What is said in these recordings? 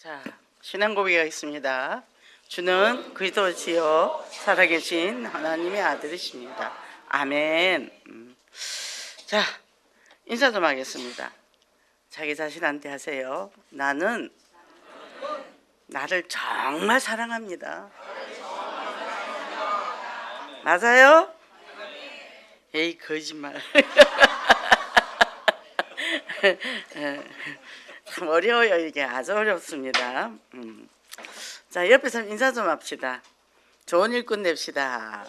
자, 신앙 고백하겠습니다. 주는 그리스도시요 살아계신 하나님의 아들이십니다. 아멘. 자, 인사 좀 하겠습니다. 자기 자신한테 하세요. 나는 나를 정말 사랑합니다. 맞아요? 에이, 거짓말. 참 어려워요. 이게 아주 어렵습니다. 자, 옆에서 인사 좀 합시다. 좋은 일꾼 냅시다.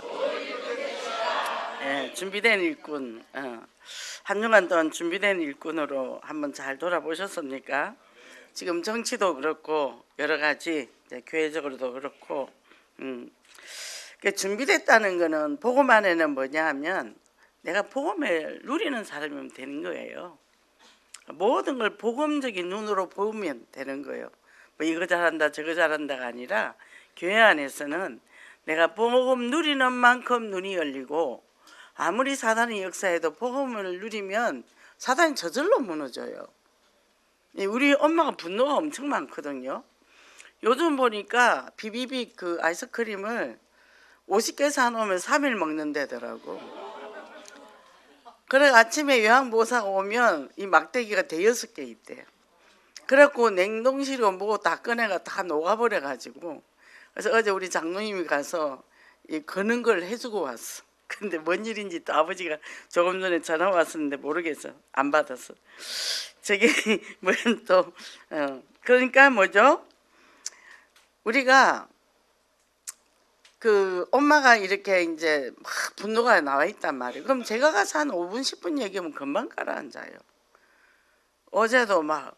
준비된 일꾼. 한 주간 동안 준비된 일꾼으로 한번 잘 돌아보셨습니까? 지금 정치도 그렇고 여러 가지 교회적으로도 그렇고 준비됐다는 거는 복음 안에는 뭐냐 하면 내가 복음을 누리는 사람이면 되는 거예요. 모든 걸 복음적인 눈으로 보면 되는 거예요. 뭐 이거 잘한다 저거 잘한다가 아니라 교회 안에서는 내가 복음 누리는 만큼 눈이 열리고 아무리 사단의 역사에도 복음을 누리면 사단이 저절로 무너져요. 우리 엄마가 분노가 엄청 많거든요. 요즘 보니까 비비빅 그 아이스크림을 50개 사놓으면 3일 먹는다더라고. 그래 아침에 요양보호사가 오면 이 막대기가 대여섯 개 있대요. 그래갖고 냉동실에 뭐 다 꺼내가 다 녹아버려가지고 그래서 어제 우리 장로님이 가서 이 거는 걸 해주고 왔어. 근데 뭔 일인지 또 아버지가 조금 전에 전화 왔었는데 모르겠어. 안 받았어. 저기 뭐는 또 그러니까 뭐죠? 우리가 그 엄마가 이렇게 이제 막 분노가 나와 있단 말이에요. 그럼 제가 가서 한 5분 10분 얘기하면 금방 가라앉아요. 어제도 막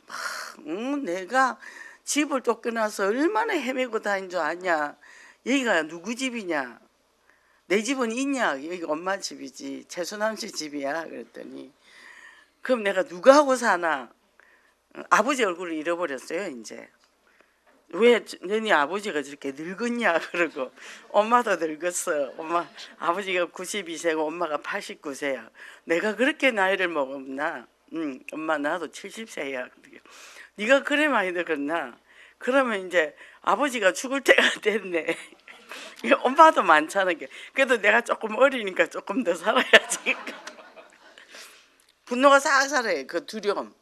내가 집을 쫓겨나서 얼마나 헤매고 다닌 줄 아냐. 여기가 누구 집이냐. 내 집은 있냐. 여기 엄마 집이지. 최순남 씨 집이야. 그랬더니 그럼 내가 누가 하고 사나. 아버지 얼굴을 잃어버렸어요 이제. 왜 너네 아버지가 저렇게 늙었냐 그러고 엄마도 늙었어. 엄마 아버지가 92세고 엄마가 89세야. 내가 그렇게 나이를 먹었나? 엄마 나도 70세야. 네가 그래 많이 늙었나? 그러면 이제 아버지가 죽을 때가 됐네. 엄마도 많잖아. 그래도 내가 조금 어리니까 조금 더 살아야지. 분노가 싹살해. 그 두려움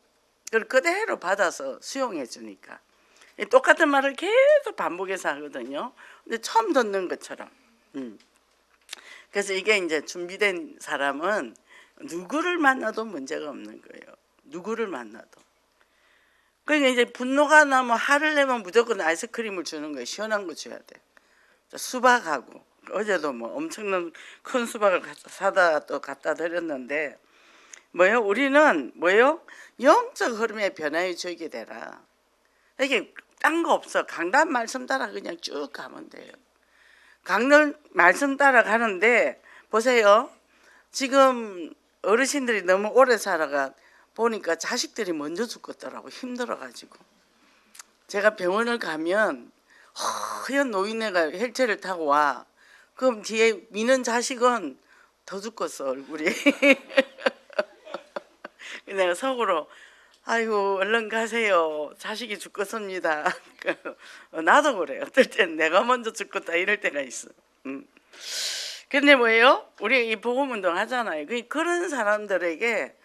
그걸 그대로 받아서 수용해 주니까 똑같은 말을 계속 반복해서 하거든요. 근데 처음 듣는 것처럼. 그래서 이게 이제 준비된 사람은 누구를 만나도 문제가 없는 거예요. 누구를 만나도. 그러니까 이제 분노가 나면 화를 내면 무조건 아이스크림을 주는 거예요. 시원한 거 줘야 돼. 수박하고 어제도 뭐 엄청난 큰 수박을 사다 또 갖다 드렸는데 뭐요? 우리는 뭐요? 영적 흐름에 변화해 주게 되라. 이게 딴 거 없어. 강단 말씀 따라 그냥 쭉 가면 돼요. 강단 말씀 따라 가는데 보세요. 지금 어르신들이 너무 오래 살아가 보니까 자식들이 먼저 죽겠더라고. 힘들어가지고. 제가 병원을 가면 허연 노인네가 휠체어를 타고 와. 그럼 뒤에 미는 자식은 더 죽겠어 얼굴이. 내가 속으로 아이고 얼른 가세요. 자식이 죽겠습니다. 나도 그래요. 어떨 땐 내가 먼저 죽겠다 이럴 때가 있어. 근데 뭐예요? 우리 이 복음운동 하잖아요. 그런 사람들에게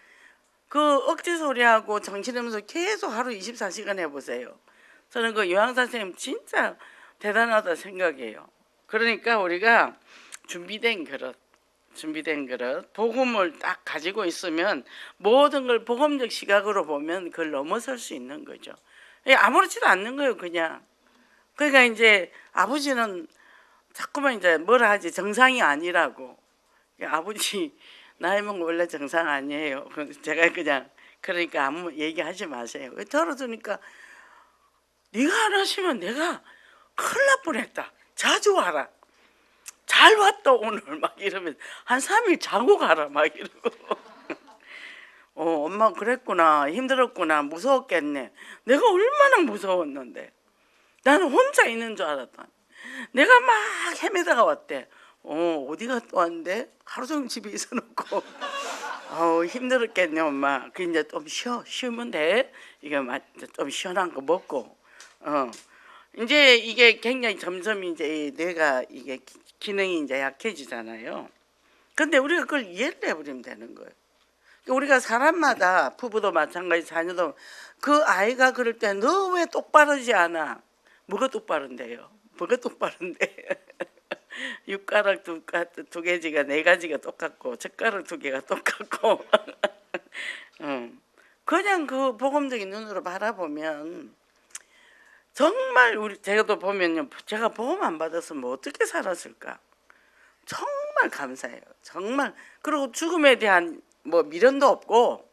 그 억지 소리하고 정신하면서 계속 하루 24시간 해보세요. 저는 그 요양사 선생님 진짜 대단하다 생각해요. 그러니까 우리가 준비된 그릇 복음을 딱 가지고 있으면 모든 걸 복음적 시각으로 보면 그걸 넘어설 수 있는 거죠. 아무렇지도 않는 거예요 그냥. 그러니까 이제 아버지는 자꾸만 이제 뭐라 하지 정상이 아니라고. 아버지 나이 먹으면 원래 정상 아니에요. 제가 그냥 그러니까 아무 얘기하지 마세요. 들어주니까 네가 안 하시면 내가 큰일 날 뻔했다. 자주 와라. 잘 왔다 오늘 막 이러면 한 3일 자고 가라 막 이러고. 엄마 그랬구나. 힘들었구나. 무서웠겠네. 내가 얼마나 무서웠는데. 나는 혼자 있는 줄 알았다. 내가 막 헤매다가 왔대. 어디 갔다 왔는데 하루 종일 집에 있어놓고 힘들었겠네 엄마. 그 이제 좀 쉬면 돼. 이거 좀 시원한 거 먹고 어. 이제 이게 굉장히 점점 이제 뇌가 이게 기능이 이제 약해지잖아요. 근데 우리가 그걸 이해를 해버리면 되는 거예요. 우리가 사람마다 부부도 마찬가지 자녀도 그 아이가 그럴 때 너 왜 똑바르지 않아? 뭐가 똑바른데요? 뭐가 똑바른데? 육가락 두 개지가 네 가지가 똑같고 젓가락 두 개가 똑같고 그냥 그 복음적인 눈으로 바라보면 정말 우리 제가 또 보면요, 제가 복음 안 받았으면 어떻게 살았을까? 정말 감사해요. 정말. 그리고 죽음에 대한 뭐 미련도 없고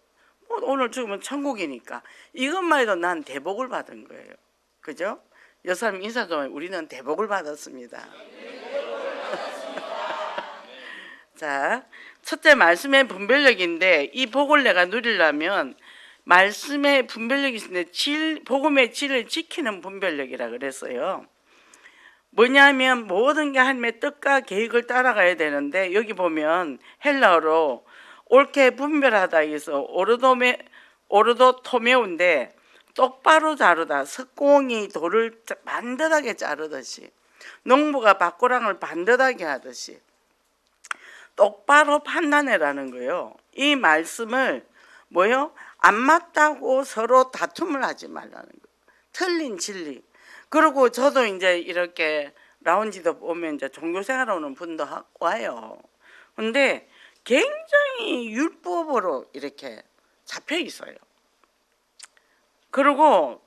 뭐 오늘 죽으면 천국이니까 이것만 해도 난 대복을 받은 거예요. 그죠? 여사님 인사 좀 우리는 대복을 받았습니다. 자, 첫째 말씀의 분별력인데 이 복을 내가 누리려면 말씀의 분별력이 있는데 복음의 질을 지키는 분별력이라 그랬어요. 뭐냐면 모든 게 하나님의 뜻과 계획을 따라가야 되는데 여기 보면 헬라어로 옳게 분별하다 해서 오르도토메온데 똑바로 자르다, 석공이 돌을 반듯하게 자르듯이 농부가 밭고랑을 반듯하게 하듯이 똑바로 판단해라는 거예요. 이 말씀을 뭐요? 안 맞다고 서로 다툼을 하지 말라는 거예요. 틀린 진리. 그리고 저도 이제 이렇게 라운지도 보면 이제 종교생활 오는 분도 와요. 근데 굉장히 율법으로 이렇게 잡혀 있어요. 그리고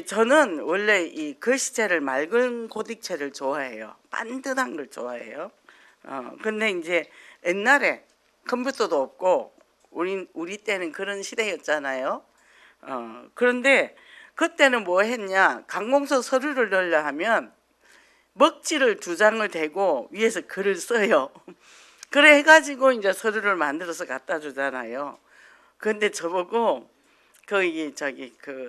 저는 원래 이 글씨체를 맑은 고딕체를 좋아해요. 반듯한 걸 좋아해요. 근데 이제 옛날에 컴퓨터도 없고 우리 때는 그런 시대였잖아요. 그런데 그때는 뭐 했냐, 관공서 서류를 넣으려 하면 먹지를 2장을 대고 위에서 글을 써요. 그래 해가지고 이제 서류를 만들어서 갖다 주잖아요. 근데 저보고 그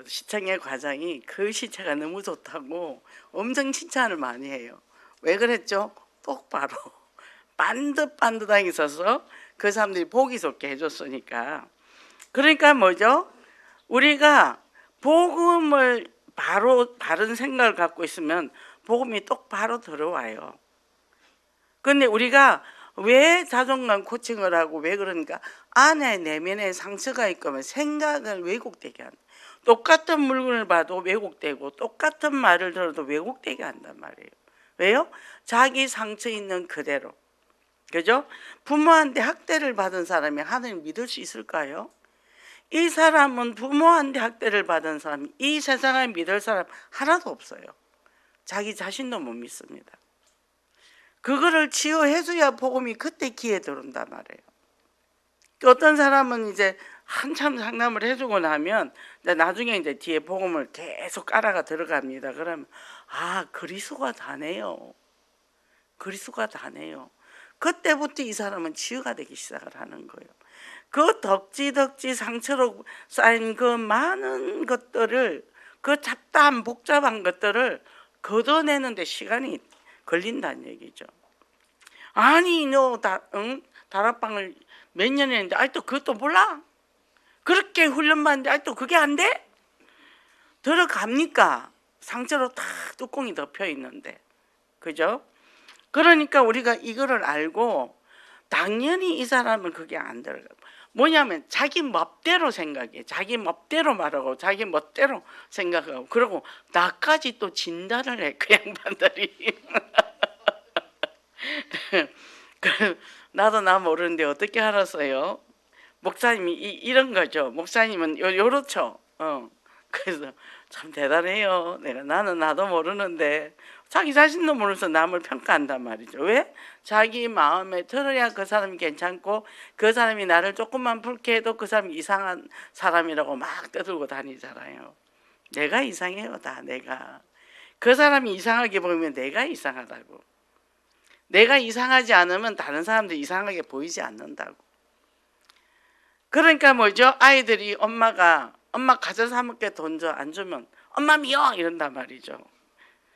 시청의 과장이 글씨체가 너무 좋다고 엄청 칭찬을 많이 해요. 왜 그랬죠? 똑바로 반듯반듯하게 있어서 그 사람들이 보기 좋게 해줬으니까. 그러니까 뭐죠? 우리가 복음을 바른 생각을 갖고 있으면 복음이 똑바로 들어와요. 근데 우리가 왜 자존감 코칭을 하고 왜 그러니까 안에 내면에 상처가 있거면 생각을 왜곡되게 한다. 똑같은 물건을 봐도 왜곡되고 똑같은 말을 들어도 왜곡되게 한단 말이에요. 왜요? 자기 상처 있는 그대로. 그죠? 부모한테 학대를 받은 사람이 하나님 믿을 수 있을까요? 이 사람은 부모한테 학대를 받은 사람이 이 세상을 믿을 사람 하나도 없어요. 자기 자신도 못 믿습니다. 그거를 치유해줘야 복음이 그때 기회 들어온단 말이에요. 어떤 사람은 이제 한참 상담을 해주고 나면 나중에 이제 뒤에 복음을 계속 깔아가 들어갑니다. 그러면 그리스도가 다네요. 그리스도가 다네요. 그때부터 이 사람은 치유가 되기 시작을 하는 거예요. 그 덕지 상처로 쌓인 그 많은 것들을, 그 잡다한 복잡한 것들을 걷어내는데 시간이 걸린다는 얘기죠. 아니 너 다락방을 몇 년 했는데 아직도 그것도 몰라? 그렇게 훈련받는데 아직도 그게 안 돼? 들어갑니까? 상처로 탁 뚜껑이 덮여 있는데. 그죠? 그러니까 우리가 이거를 알고 당연히 이 사람은 그게 안 들어가. 뭐냐면 자기 멋대로 생각해. 자기 멋대로 말하고 자기 멋대로 생각하고 그리고 나까지 또 진단을 해. 그 양반들이. 나도 나 모르는데 어떻게 알았어요? 목사님이 이런 거죠. 목사님은 요렇죠. 그래서 참 대단해요. 나는 나도 모르는데 자기 자신도 모르면서 남을 평가한단 말이죠. 왜? 자기 마음에 들어야 그 사람이 괜찮고 그 사람이 나를 조금만 불쾌 해도 그 사람이 이상한 사람이라고 막 떠들고 다니잖아요. 내가 이상해요. 다 내가. 그 사람이 이상하게 보이면 내가 이상하다고. 내가 이상하지 않으면 다른 사람도 이상하게 보이지 않는다고. 그러니까 뭐죠? 아이들이 엄마 과자 사 먹게 돈 줘 안 주면 엄마 미워 이런단 말이죠.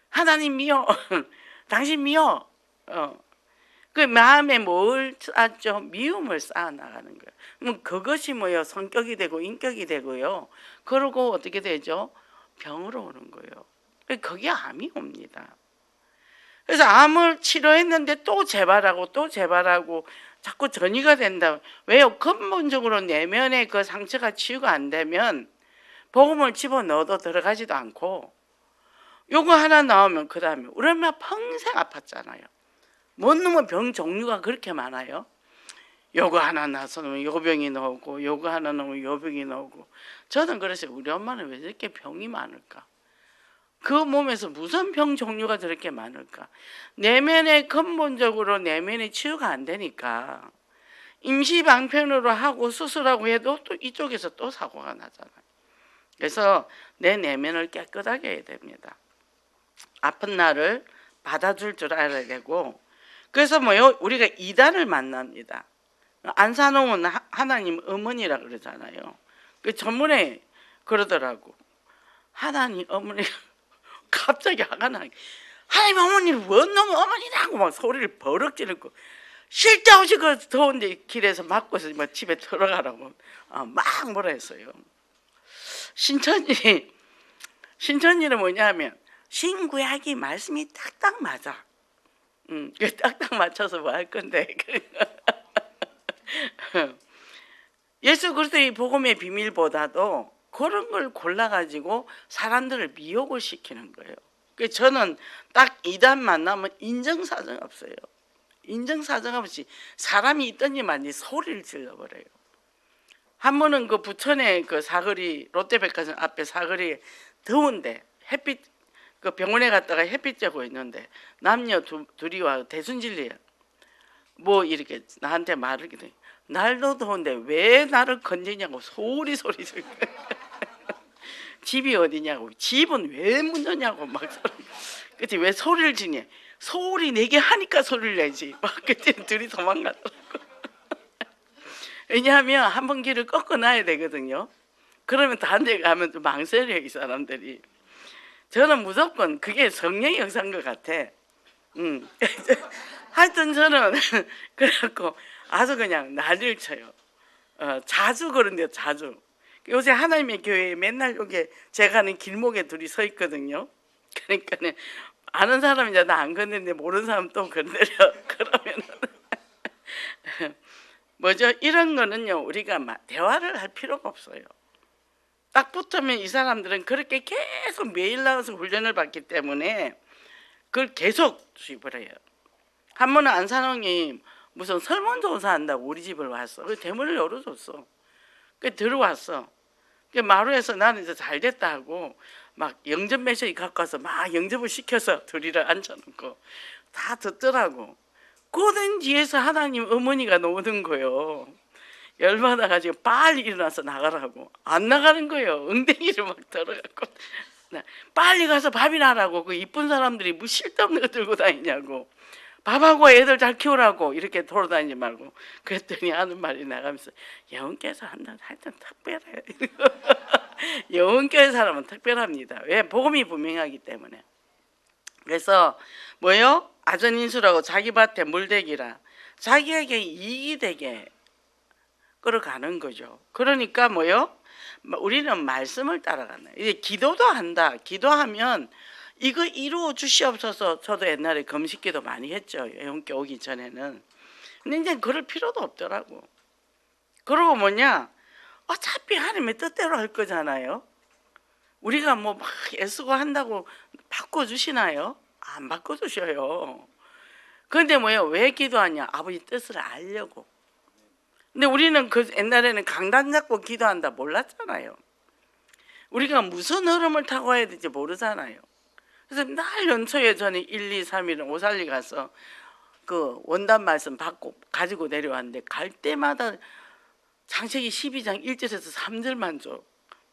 하나님 미워. 당신 미워. 그 마음에 뭘 쌓죠? 미움을 쌓아 나가는 거예요. 그럼 그것이 뭐예요? 성격이 되고 인격이 되고요. 그러고 어떻게 되죠? 병으로 오는 거예요. 거기에 암이 옵니다. 그래서 암을 치료했는데 또 재발하고 또 재발하고 자꾸 전이가 된다. 왜요? 근본적으로 내면의 그 상처가 치유가 안 되면 복음을 집어넣어도 들어가지도 않고, 요거 하나 나오면 그 다음에 우리 엄마 평생 아팠잖아요. 못 놈의 병 종류가 그렇게 많아요. 요거 하나 나서는 요 병이 나오고, 요거 하나 나오면 요 병이 나오고. 저는 그래서 우리 엄마는 왜 이렇게 병이 많을까? 그 몸에서 무슨 병 종류가 저렇게 많을까? 내면의 근본적으로 내면의 치유가 안 되니까 임시방편으로 하고 수술하고 해도 또 이쪽에서 또 사고가 나잖아요. 그래서 내 내면을 깨끗하게 해야 됩니다. 아픈 나를 받아줄 줄 알아야 되고, 그래서 뭐요? 우리가 이단을 만납니다. 안산홍은 하나님 어머니라 그러잖아요. 그 전문에 그러더라고. 하나님 어머니 갑자기 화가 나게, 하나님 어머니를 뭔 놈의 어머니라고 막 소리를 버럭 지르고, 쓸데없이 그 더운데 길에서 맞고서 막 집에 들어가라고 막 뭐라 했어요. 신천지는 뭐냐면 신구약이 말씀이 딱딱 맞아. 딱딱 맞춰서 뭐 할 건데. 예수 그리스도의 복음의 비밀보다도 그런 걸 골라가지고 사람들을 미혹을 시키는 거예요. 그래서 저는 딱 이단 만나면 인정사정 없어요. 인정사정 없이 사람이 있더니 많이 소리를 질러버려요. 한 번은 그 부천에 그 사거리 롯데백화점 앞에 사거리 더운데 햇빛, 그 병원에 갔다가 햇빛 쬐고 있는데 남녀 둘이 와 대순진리에 뭐 이렇게 나한테 말을 해. 날도 더운데 왜 나를 건지냐고 소리 질고 집이 어디냐고, 집은 왜 문 여냐고 막 그치, 왜 소리를 지냐, 소리 내게 하니까 소리를 내지 막 그때 둘이 도망가더라고. 왜냐하면 한 번 길을 꺾어놔야 되거든요. 그러면 다른 데 가면 좀 망설여요, 이 사람들이. 저는 무조건 그게 성령의 역사인 것 같아. 하여튼 저는 그래갖고 아주 그냥 난리를 쳐요. 자주 그런데요, 자주. 요새 하나님의 교회에 맨날 여기 제가 가는 길목에 둘이 서 있거든요. 그러니까는 아는 사람이 나 안 건드는데 모르는 사람 또 건드려. 그러면은 뭐죠? 이런 거는요, 우리가 대화를 할 필요가 없어요. 딱 붙으면 이 사람들은 그렇게 계속 매일 나와서 훈련을 받기 때문에 그걸 계속 수입을 해요. 한 번은 안산홍이 무슨 설문조사 한다고 우리 집을 왔어. 그 대문을 열어줬어. 그 들어왔어. 그 마루에서 나는 이제 잘 됐다 하고 막 영접 메시지 갖고 와서 막 영접을 시켜서 둘이를 앉혀놓고 다 듣더라고. 그러던 뒤에서 하나님 어머니가 나오는 거예요. 열받아가지고 빨리 일어나서 나가라고. 안 나가는 거예요. 엉덩이를 막 들어갖고 빨리 가서 밥이나 하라고. 그 이쁜 사람들이 뭐 쓸데없는 거 들고 다니냐고. 밥하고 애들 잘 키우라고 이렇게 돌아다니지 말고. 그랬더니 하는 말이 나가면서 영혼교회 사람들은 하여튼 특별해. 영혼교회 사람은 특별합니다. 왜? 복음이 분명하기 때문에. 그래서 뭐요? 아전인수라고 자기 밭에 물대기라. 자기에게 이익이 되게 끌어가는 거죠. 그러니까 뭐요? 우리는 말씀을 따라가는. 이제 기도도 한다. 기도하면 이거 이루어 주시옵소서. 저도 옛날에 금식기도 많이 했죠. 영계 오기 전에는. 근데 이제 그럴 필요도 없더라고. 그러고 뭐냐? 어차피 하나님의 뜻대로 할 거잖아요. 우리가 뭐 막 애쓰고 한다고 바꿔주시나요? 안 바꿔주셔요. 그런데 뭐예요? 왜 기도하냐? 아버지 뜻을 알려고. 근데 우리는 그 옛날에는 강단 잡고 기도한다 몰랐잖아요. 우리가 무슨 흐름을 타고 해야 될지 모르잖아요. 그래서 날 연초에 저는 1, 2, 3일은 오살리 가서 그 원단 말씀 받고 가지고 내려왔는데 갈 때마다 창세기 12장 1절에서 3절만 줘.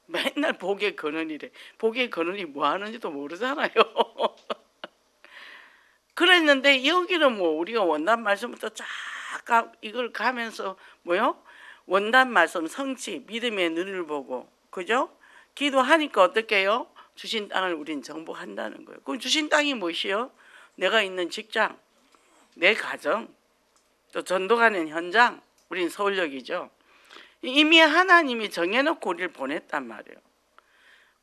맨날 복의 근원이래. 복의 근원이 뭐 하는지도 모르잖아요. 그랬는데 여기는 뭐 우리가 원단 말씀부터 쫙 이걸 가면서 뭐요? 원단 말씀 성취 믿음의 눈을 보고 그죠? 기도하니까 어떻게 해요? 주신 땅을 우린 정복한다는 거예요. 그럼 주신 땅이 무엇이요? 내가 있는 직장, 내 가정, 또 전도 가는 현장, 우린 서울역이죠. 이미 하나님이 정해놓고 우리를 보냈단 말이에요.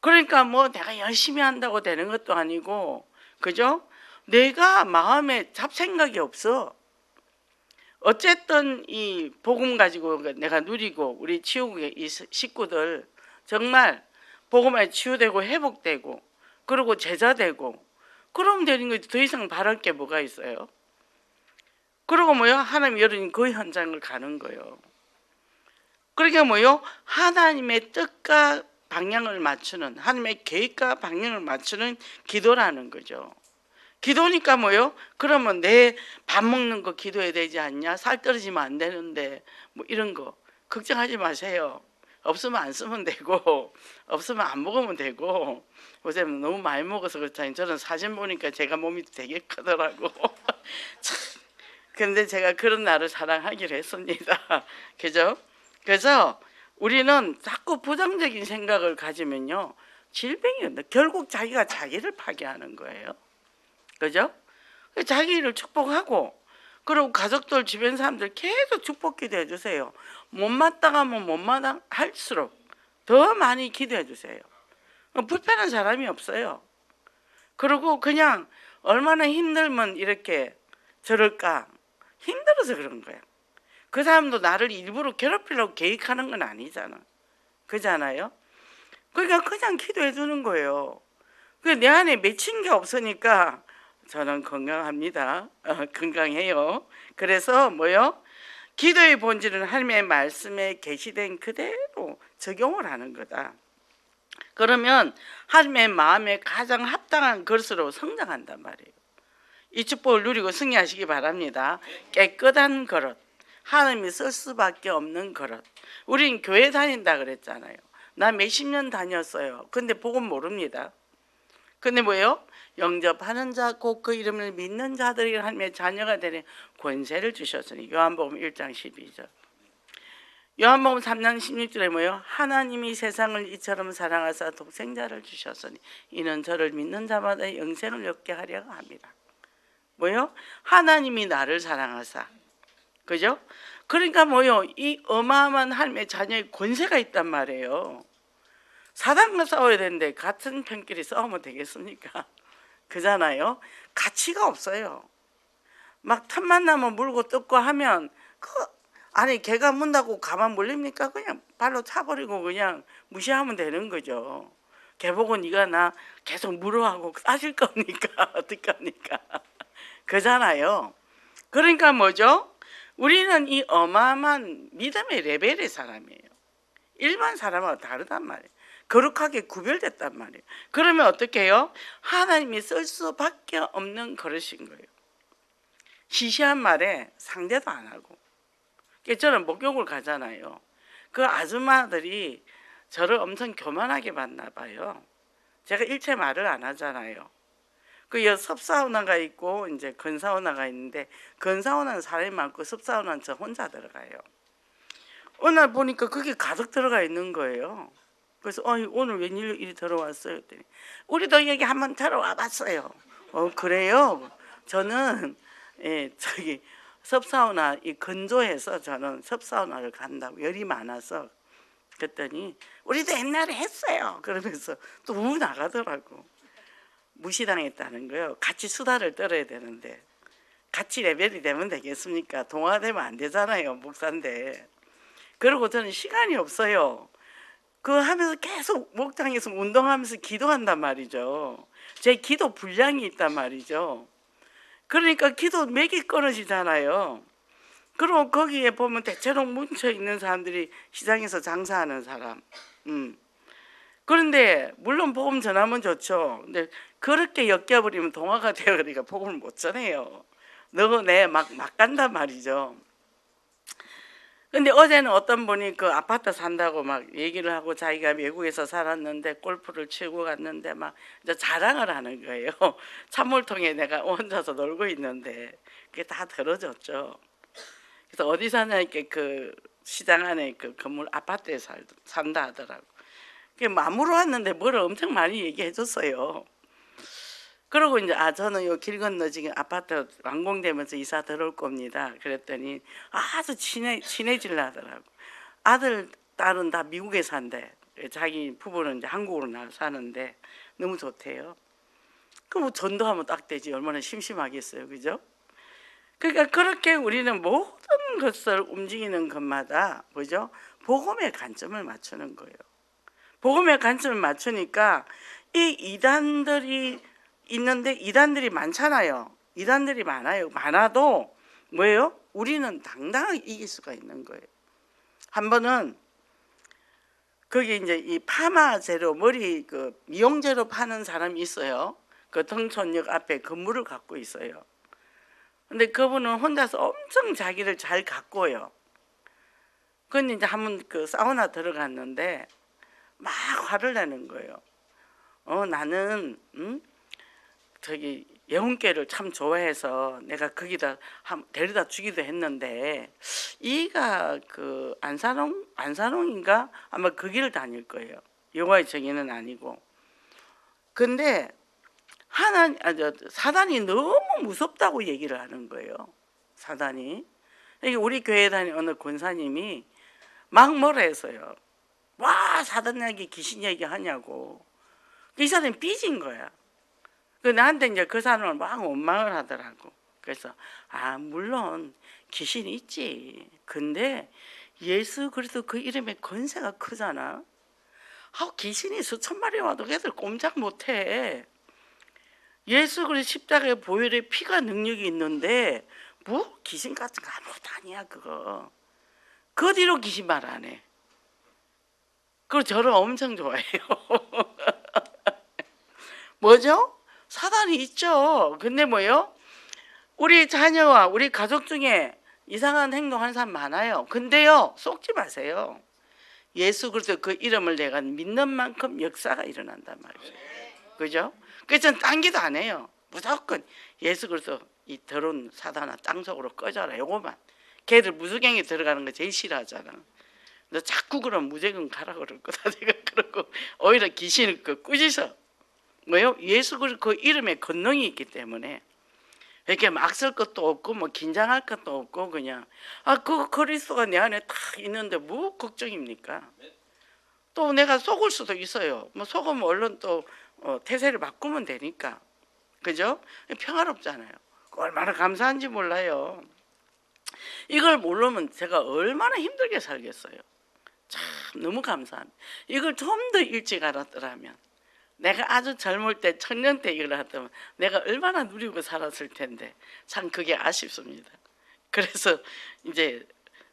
그러니까 뭐 내가 열심히 한다고 되는 것도 아니고, 그죠? 내가 마음에 잡생각이 없어. 어쨌든 이 복음 가지고 내가 누리고 우리 치유국의 이 식구들 정말 복음에 치유되고 회복되고 그리고 제자되고 그러면 되는 거지. 더 이상 바랄 게 뭐가 있어요? 그리고 뭐요? 하나님 여러분 그 현장을 가는 거예요. 그러니까 뭐요? 하나님의 뜻과 방향을 맞추는, 하나님의 계획과 방향을 맞추는 기도라는 거죠. 기도니까 뭐요? 그러면 내 밥 먹는 거 기도해야 되지 않냐? 살 떨어지면 안 되는데 뭐 이런 거 걱정하지 마세요. 없으면 안 쓰면 되고 없으면 안 먹으면 되고. 요즘 너무 많이 먹어서 그렇잖아요. 저는 사진 보니까 제가 몸이 되게 크더라고. 근데 제가 그런 나를 사랑하기로 했습니다. 그죠? 그래서 우리는 자꾸 부정적인 생각을 가지면요, 질병이 온다. 결국 자기가 자기를 파괴하는 거예요. 그죠? 자기를 축복하고, 그리고 가족들 주변 사람들 계속 축복 기도해 주세요. 못마땅하면 못마땅 할수록 더 많이 기도해 주세요. 불편한 사람이 없어요. 그리고 그냥 얼마나 힘들면 이렇게 저럴까, 힘들어서 그런 거야. 그 사람도 나를 일부러 괴롭히려고 계획하는 건 아니잖아. 그잖아요. 그러니까 그냥 기도해 주는 거예요. 내 안에 맺힌 게 없으니까 저는 건강합니다. 건강해요. 그래서 뭐요? 기도의 본질은 하나님의 말씀에 계시된 그대로 적용을 하는 거다. 그러면 하나님의 마음에 가장 합당한 것으로 성장한단 말이에요. 이 축복을 누리고 승리하시기 바랍니다. 깨끗한 그릇, 하나님이 쓸 수밖에 없는 그릇. 우린 교회 다닌다 그랬잖아요. 나 몇십 년 다녔어요. 근데 복음 모릅니다. 근데 뭐예요? 영접하는 자 곧 그 이름을 믿는 자들이 하나님의 자녀가 되는 권세를 주셨으니. 요한복음 1장 12절. 요한복음 3장 16절에 뭐예요? 하나님이 세상을 이처럼 사랑하사 독생자를 주셨으니 이는 저를 믿는 자마다 영생을 얻게 하려 합니다. 뭐예요? 하나님이 나를 사랑하사. 그죠? 그러니까 뭐예요? 이 어마어마한 하나님의 자녀의 권세가 있단 말이에요. 사단과 싸워야 되는데 같은 편끼리 싸우면 되겠습니까? 그잖아요. 가치가 없어요. 막 틈만 나면 물고 뜯고 하면 아니 개가 문다고 가만 물립니까? 그냥 발로 차버리고 그냥 무시하면 되는 거죠. 개 보고 네가 나 계속 물어하고 싸실 겁니까? 어떡합니까? 그잖아요. 그러니까 뭐죠? 우리는 이 어마어마한 믿음의 레벨의 사람이에요. 일반 사람하고 다르단 말이에요. 거룩하게 구별됐단 말이에요. 그러면 어떻게 해요? 하나님이 쓸 수밖에 없는 그릇인 거예요. 시시한 말에 상대도 안 하고. 저는 목욕을 가잖아요. 그 아줌마들이 저를 엄청 교만하게 봤나 봐요. 제가 일체 말을 안 하잖아요. 그 섭사우나가 있고 이제 근사우나가 있는데, 근사우나는 사람이 많고 섭사우나는 저 혼자 들어가요. 어느 날 보니까 그게 가득 들어가 있는 거예요. 그래서 오늘 웬일로 이리 들어왔어요? 했더니 우리도 여기 한번 들어와 봤어요. 그래요? 저는 저기 섭사우나 이 건조해서 저는 섭사우나를 간다고, 열이 많아서. 그랬더니 우리도 옛날에 했어요. 그러면서 또 우 나가더라고. 무시당했다는 거예요. 같이 수다를 떨어야 되는데 같이 레벨이 되면 되겠습니까? 동화되면 안 되잖아요. 목사인데. 그리고 저는 시간이 없어요. 그거 하면서 계속 목장에서 운동하면서 기도한단 말이죠. 제 기도 분량이 있단 말이죠. 그러니까 기도 맥이 끊어지잖아요. 그리고 거기에 보면 대체로 뭉쳐있는 사람들이 시장에서 장사하는 사람. 그런데 물론 복음 전하면 좋죠. 근데 그렇게 엮여버리면 동화가 되어 그러니까 복음을 못 전해요. 너고 내 막 간단 말이죠. 근데 어제는 어떤 분이 그 아파트 산다고 막 얘기를 하고, 자기가 외국에서 살았는데 골프를 치고 갔는데 막 이제 자랑을 하는 거예요. 찬물통에 내가 혼자서 놀고 있는데 그게 다 들어졌죠. 그래서 어디 사냐니까 그 시장 안에 그 건물 아파트에 산다 하더라고. 그게 마무로 왔는데 뭘 엄청 많이 얘기해 줬어요. 그러고 이제 저는 요 길 건너 지금 아파트 완공되면서 이사 들어올 겁니다. 그랬더니 아주 친해질라 하더라고. 아들, 딸은 다 미국에 산대. 자기 부부는 이제 한국으로 나가 사는데 너무 좋대요. 그럼 전도하면 딱 되지. 얼마나 심심하겠어요, 그죠? 그러니까 그렇게 우리는 모든 것을 움직이는 것마다 뭐죠? 복음의 관점을 맞추는 거예요. 복음의 관점을 맞추니까 이 이단들이 있는데 이단들이 많잖아요. 이단들이 많아요. 많아도 뭐예요? 우리는 당당하게 이길 수가 있는 거예요. 한 번은 거기 이제 이 파마 재료 머리 그 미용 재료 파는 사람이 있어요. 그 등촌역 앞에 건물을 갖고 있어요. 근데 그분은 혼자서 엄청 자기를 잘 가꿔요. 근데 이제 한번 그 사우나 들어갔는데 막 화를 내는 거예요. 나는 저기 예원께를 참 좋아해서 내가 거기다 데려다 주기도 했는데 이가 그 안산홍인가 아마 그 길을 다닐 거예요. 여호와의 정의는 아니고. 근데 사단이 너무 무섭다고 얘기를 하는 거예요. 사단이. 우리 교회 다니는 어느 권사님이 막 뭐라 해서요. 와, 사단 얘기 귀신 얘기 하냐고. 이 사람이 삐진 거야. 나한테 이제 그 사람을 막 원망을 하더라고. 그래서 물론 귀신이 있지. 근데 예수 그리스도 그 이름의 권세가 크잖아. 귀신이 수천 마리 와도 걔들 꼼짝 못해. 예수 그리스도 십자가의 보혈의 피가 능력이 있는데 뭐 귀신 같은 거 아무것도 아니야 그거. 그 뒤로 귀신 말 안 해. 그리고 저를 엄청 좋아해요. 뭐죠? 사단이 있죠. 근데 뭐요? 우리 자녀와 우리 가족 중에 이상한 행동하는 사람 많아요. 근데요, 속지 마세요. 예수 그리스도 그 이름을 내가 믿는 만큼 역사가 일어난단 말이에요. 그죠? 그래서 저는 딴 기도 안 해요. 무조건 예수 그리스도 이 더러운 사단아 땅속으로 꺼져라. 요거만. 걔들 무속행에 들어가는 거 제일 싫어하잖아. 너 자꾸 그럼 무조건 가라 그럴 거다. 내가 그러고 오히려 귀신을 꾸짖어. 뭐요? 예수 그리스도 그 이름에 권능이 있기 때문에 이렇게 막 쓸 것도 없고 뭐 긴장할 것도 없고 그냥 그 그리스도가 내 안에 딱 있는데 뭐 걱정입니까? 또 내가 속을 수도 있어요. 뭐 속으면 얼른 또 태세를 바꾸면 되니까. 그죠? 평화롭잖아요. 얼마나 감사한지 몰라요. 이걸 모르면 제가 얼마나 힘들게 살겠어요. 참 너무 감사합니다. 이걸 좀 더 일찍 알았더라면 내가 아주 젊을 때 청년 때 이걸 했다면 내가 얼마나 누리고 살았을 텐데 참 그게 아쉽습니다. 그래서 이제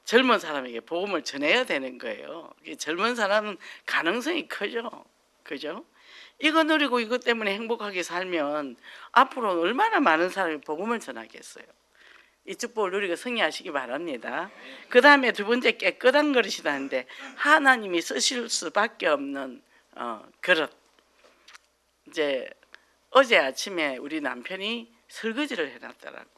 젊은 사람에게 복음을 전해야 되는 거예요. 젊은 사람은 가능성이 크죠. 그죠? 이거 누리고 이것 때문에 행복하게 살면 앞으로 얼마나 많은 사람이 복음을 전하겠어요. 이 축복을 누리고 승리하시기 바랍니다. 그 다음에 두 번째 깨끗한 그릇이라는데 하나님이 쓰실 수밖에 없는 그릇. 이제 어제 아침에 우리 남편이 설거지를 해놨더라고.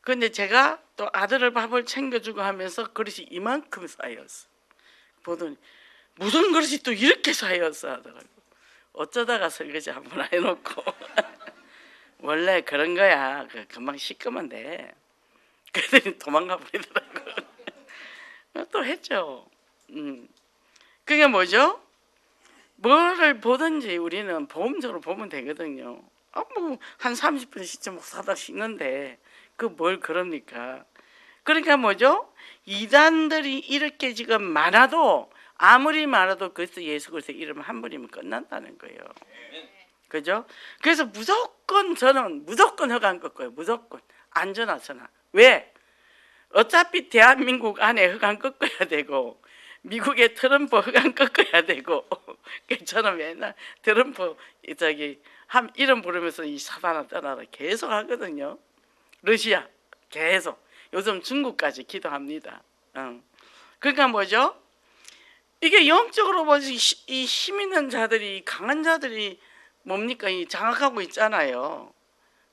근데 제가 또 아들을 밥을 챙겨주고 하면서 그릇이 이만큼 쌓였어. 보더니 무슨 그릇이 또 이렇게 쌓였어 하더라고. 어쩌다가 설거지 한번 해놓고 원래 그런 거야. 금방 씻으면 돼. 그랬더니 도망가 버리더라고. 또 했죠. 그게 뭐죠? 뭐를 보든지 우리는 보험적으로 보면 되거든요. 뭐 한 30분 씻지 못 사다 씻는데 그 뭘 그럽니까? 그러니까 뭐죠? 이단들이 이렇게 지금 많아도 아무리 많아도 그리스도 예수 그리스도 이름 한 번이면 끝난다는 거예요. 그죠? 그래서 무조건 저는 무조건 허감 꺾어요. 무조건 안전하 전화. 왜? 어차피 대한민국 안에 허감 꺾어야 되고 미국의 트럼프 허감 꺾어야 되고 저는 맨날 트럼프 이름 부르면서 이 사단아 떠나라 계속 하거든요. 러시아 계속 요즘 중국까지 기도합니다. 그러니까 뭐죠? 이게 영적으로 보지 이 힘 있는 자들이 강한 자들이 뭡니까? 이 장악하고 있잖아요.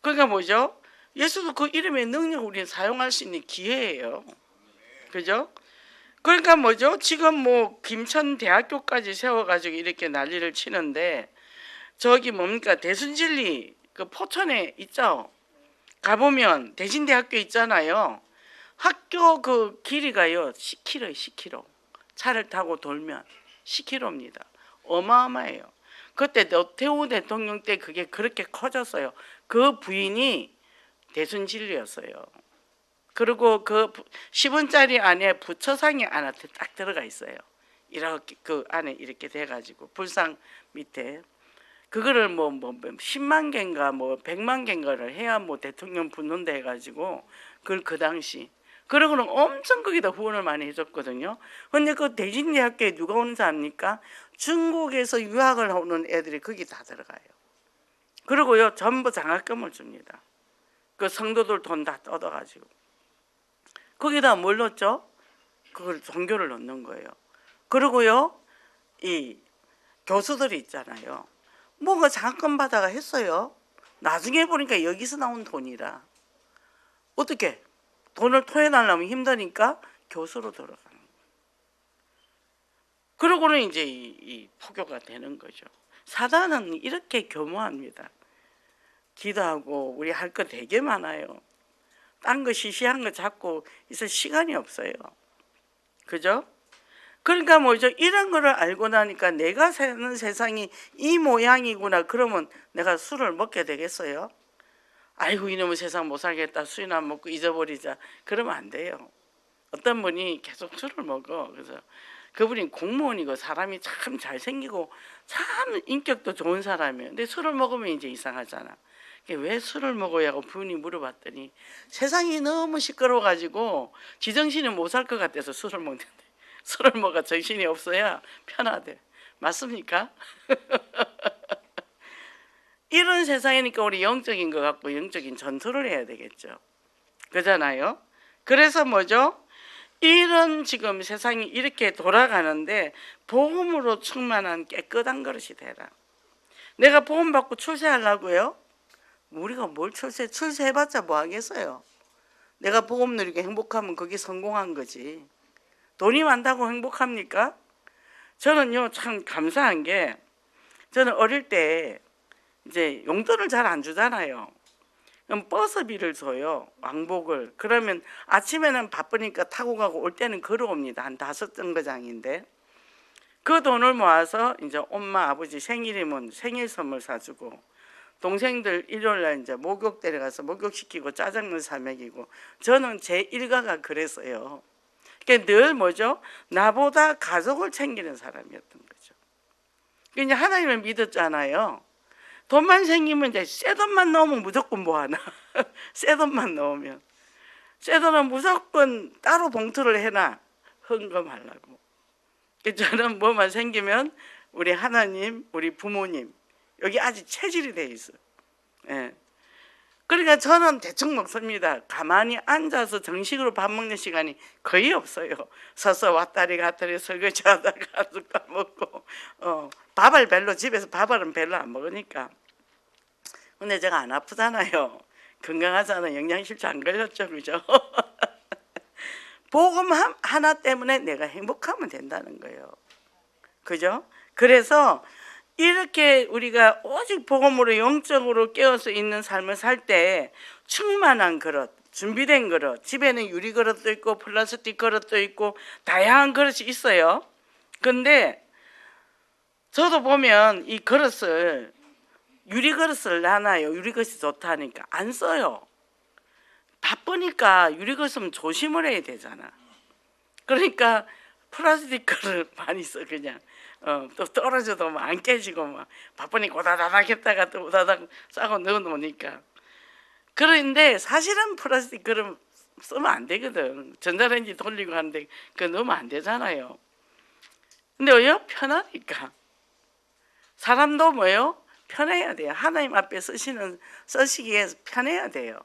그러니까 뭐죠? 예수도 그 이름의 능력을 우리는 사용할 수 있는 기회예요. 그죠? 그러니까 뭐죠? 지금 뭐 김천대학교까지 세워가지고 이렇게 난리를 치는데 저기 뭡니까? 대순진리 그 포천에 있죠? 가보면 대신대학교 있잖아요. 학교 그 길이가요 10km 차를 타고 돌면 10kg입니다. 어마어마해요. 그때 노태우 대통령 때 그게 그렇게 커졌어요. 그 부인이 대순진리였어요. 그리고 그 10원짜리 안에 부처상이 하나 딱 들어가 있어요. 이렇게 그 안에 이렇게 돼가지고 불상 밑에 그거를 뭐 10만 개인가 뭐 100만 개인가를 해야 뭐 대통령 붙는다 해가지고 그걸 그 당시 그러고는 엄청 거기다 후원을 많이 해줬거든요. 근데 그 대진대학교에 누가 오는지 압니까? 중국에서 유학을 오는 애들이 거기 다 들어가요. 그리고요 전부 장학금을 줍니다. 그 성도들 돈 다 뜯어가지고 거기다 뭘 넣었죠? 그걸 종교를 넣는 거예요. 그리고요 이 교수들이 있잖아요. 뭐가 장학금 받아가 했어요. 나중에 보니까 여기서 나온 돈이라 어떻게 돈을 토해달라면 힘드니까 교수로 들어가는 거예요. 그러고는 이제 이 포교가 되는 거죠. 사단은 이렇게 교모합니다. 기도하고 우리 할 거 되게 많아요. 딴 거 시시한 거 잡고 있을 시간이 없어요. 그죠? 그러니까 뭐죠? 이런 거를 알고 나니까 내가 사는 세상이 이 모양이구나. 그러면 내가 술을 먹게 되겠어요? 아이고 이놈의 세상 못 살겠다. 술이나 먹고 잊어버리자. 그러면 안 돼요. 어떤 분이 계속 술을 먹어. 그래서 그분이 공무원이고 사람이 참 잘생기고 참 인격도 좋은 사람이에요. 근데 술을 먹으면 이제 이상하잖아. 왜 술을 먹어야고 부인이 물어봤더니 세상이 너무 시끄러워가지고 지정신이 못 살 것 같아서 술을 먹는데 술을 먹어 정신이 없어야 편하대. 맞습니까? 이런 세상이니까 우리 영적인 것 갖고 영적인 전투를 해야 되겠죠. 그잖아요. 그래서 뭐죠? 이런 지금 세상이 이렇게 돌아가는데 복음으로 충만한 깨끗한 그릇이 되라. 내가 복음 받고 출세하려고요? 우리가 뭘 출세해봤자 뭐 하겠어요? 내가 복음 누리고 행복하면 그게 성공한 거지. 돈이 많다고 행복합니까? 저는요 참 감사한 게 저는 어릴 때 이제 용돈을 잘 안 주잖아요. 그럼 버스비를 줘요. 왕복을. 그러면 아침에는 바쁘니까 타고 가고 올 때는 걸어옵니다. 한 5정거장인데 그 돈을 모아서 이제 엄마 아버지 생일이면 생일 선물 사주고 동생들 일요일날 이제 목욕 데려가서 목욕시키고 짜장면 사 먹이고 저는 제 일가가 그랬어요. 그러니까 늘 뭐죠? 나보다 가족을 챙기는 사람이었던 거죠. 그러니까 하나님을 믿었잖아요. 돈만 생기면 이제 새 돈만 넣으면 무조건 뭐 하나? 새 돈만 넣으면 새 돈은 무조건 따로 봉투를 해놔. 헌금하려고. 저는 뭐만 생기면 우리 하나님, 우리 부모님 여기 아직 체질이 돼 있어. 예. 그러니까 저는 대충 먹습니다. 가만히 앉아서 정식으로 밥 먹는 시간이 거의 없어요. 서서 왔다리 갔다리 설거지하다가 숟갈 먹고 밥을 별로 집에서 밥은 별로 안 먹으니까. 근데 제가 안 아프잖아요. 건강하잖아요. 영양실조 안 걸렸죠, 그죠? 복음 하나 때문에 내가 행복하면 된다는 거예요. 그죠? 그래서 이렇게 우리가 오직 복음으로 영적으로 깨어서 있는 삶을 살 때 충만한 그릇, 준비된 그릇, 집에는 유리 그릇도 있고 플라스틱 그릇도 있고 다양한 그릇이 있어요. 근데 저도 보면 이 그릇을 유리 그릇을 놔놔요. 유리 그릇이 좋다니까 안 써요. 바쁘니까 유리 그릇은 조심을 해야 되잖아. 그러니까 플라스틱 그릇 많이 써 그냥. 또 떨어져도 막 안 깨지고 막 바쁘니까 오다다닥 했다가 또 오다닥 싸고 넣어놓으니까. 그런데 사실은 플라스틱 그릇 쓰면 안 되거든. 전자레인지 돌리고 하는데 그거 넣으면 안 되잖아요. 근데 왜요? 편하니까. 사람도 뭐요? 편해야 돼요. 하나님 앞에 쓰시기 위해서 편해야 돼요.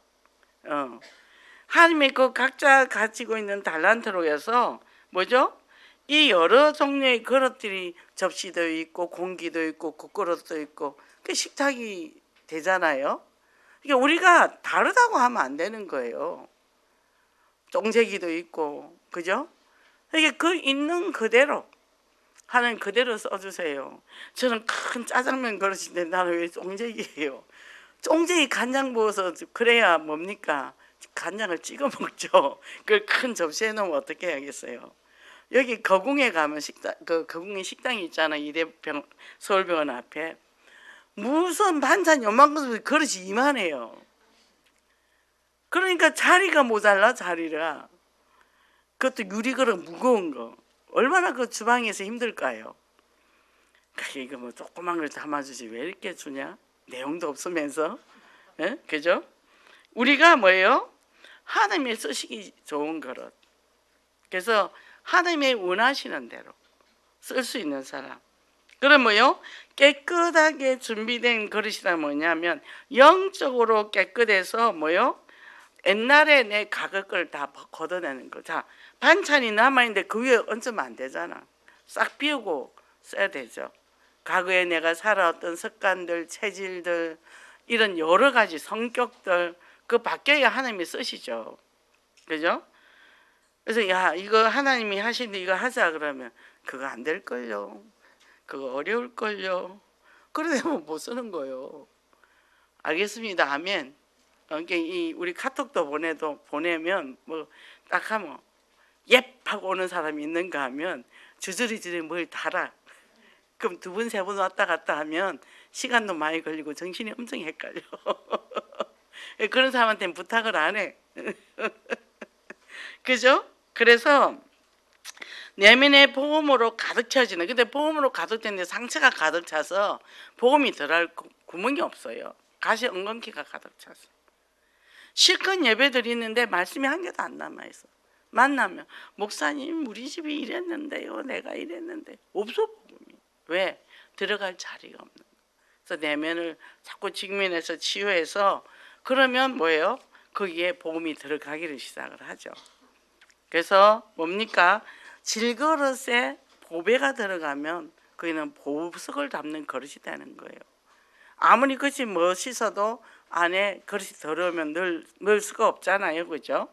하나님의 그 각자 가지고 있는 달란트로 해서 뭐죠? 이 여러 종류의 그릇들이 접시도 있고 공기도 있고 국그릇도 있고 그 식탁이 되잖아요. 그러니까 우리가 다르다고 하면 안 되는 거예요. 쫑재기도 있고 그죠? 이게 그 있는 그대로 하는 그대로 써주세요. 저는 큰 짜장면 그릇인데 나는 왜 쫑재기예요? 쫑재기 간장 부어서 그래야 뭡니까? 간장을 찍어 먹죠. 그걸 큰 접시에 넣으면 어떻게 해야겠어요? 여기 거궁에 가면 식당, 그 거궁에 식당이 있잖아. 이대병 서울병원 앞에. 무슨 반찬 요만큼 그릇이 이만해요. 그러니까 자리가 모자라, 자리가. 그것도 유리그릇 무거운 거. 얼마나 그 주방에서 힘들까요? 이거 뭐 조그만 걸 담아주지 왜 이렇게 주냐? 내용도 없으면서. 예? 그죠? 우리가 뭐예요? 하나님의 쓰시기 좋은 그릇. 그래서 하나님의 원하시는 대로 쓸 수 있는 사람. 그럼 뭐요? 깨끗하게 준비된 그릇이라 뭐냐면 영적으로 깨끗해서 뭐요? 옛날에 내 가격을 다 걷어내는 거. 자, 반찬이 남아있는데 그 위에 얹으면 안 되잖아. 싹 비우고 써야 되죠. 과거에 내가 살아왔던 습관들, 체질들, 이런 여러 가지 성격들, 그 바뀌어야 하나님이 쓰시죠. 그죠? 그래서 야, 이거 하나님이 하시는데 이거 하자 그러면 그거 안 될걸요. 그거 어려울걸요. 그러면 못 쓰는 거예요. 알겠습니다. 아멘. 우리 카톡도 보내면 뭐 딱 하면 옙 하고 오는 사람이 있는가 하면 주저리주저리 뭘 달아. 그럼 2번, 3번 왔다 갔다 하면 시간도 많이 걸리고 정신이 엄청 헷갈려. 그런 사람한테는 부탁을 안 해. 그죠? 그래서 내면의 복음으로 가득 차지는. 근데 복음으로 가득 되는데 상처가 가득 차서 복음이 들어갈 구멍이 없어요. 가시 엉겅퀴가 가득 차서. 실컷 예배 드리는데 말씀이 한 개도 안 남아있어. 만나면 목사님 우리 집이 이랬는데요, 내가 이랬는데. 없어 복음이. 왜? 들어갈 자리가 없는 거예요. 그래서 내면을 자꾸 직면해서 치유해서 그러면 뭐예요? 거기에 복음이 들어가기를 시작을 하죠. 그래서 뭡니까? 질그릇에 보배가 들어가면 거기는 보석을 담는 그릇이 되는 거예요. 아무리 그릇이 멋있어도 안에 그릇이 더러우면 넣을 수가 없잖아요. 그죠?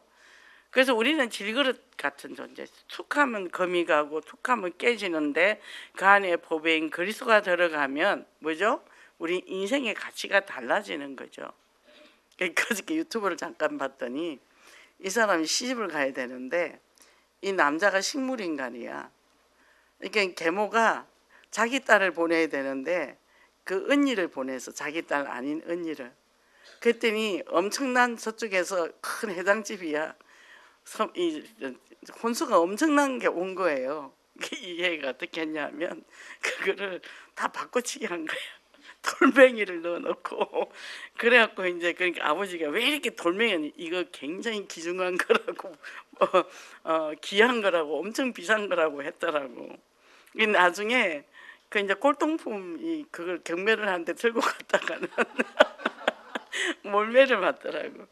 그래서 우리는 질그릇 같은 존재. 툭하면 금이 가고 툭하면 깨지는데 그 안에 보배인 그리스도가 들어가면 뭐죠? 우리 인생의 가치가 달라지는 거죠. 그저께 유튜브를 잠깐 봤더니 이 사람이 시집을 가야 되는데 이 남자가 식물인간이야. 그러니까 계모가 자기 딸을 보내야 되는데 그 언니를 보내서 자기 딸 아닌 언니를. 그랬더니 엄청난 저쪽에서 큰 해장집이야. 혼수가 엄청난 게 온 거예요. 이 얘가 어떻게 했냐면 그거를 다 바꿔치기 한 거야. 돌멩이를 넣어놓고. 그래갖고 이제 그러니까 아버지가 왜 이렇게 돌멩이, 이거 굉장히 귀중한 거라고 귀한 거라고 엄청 비싼 거라고 했더라고. 나중에 그 이제 꼴통품 그걸 경매를 하는데 들고 갔다가는 몰매를 받더라고.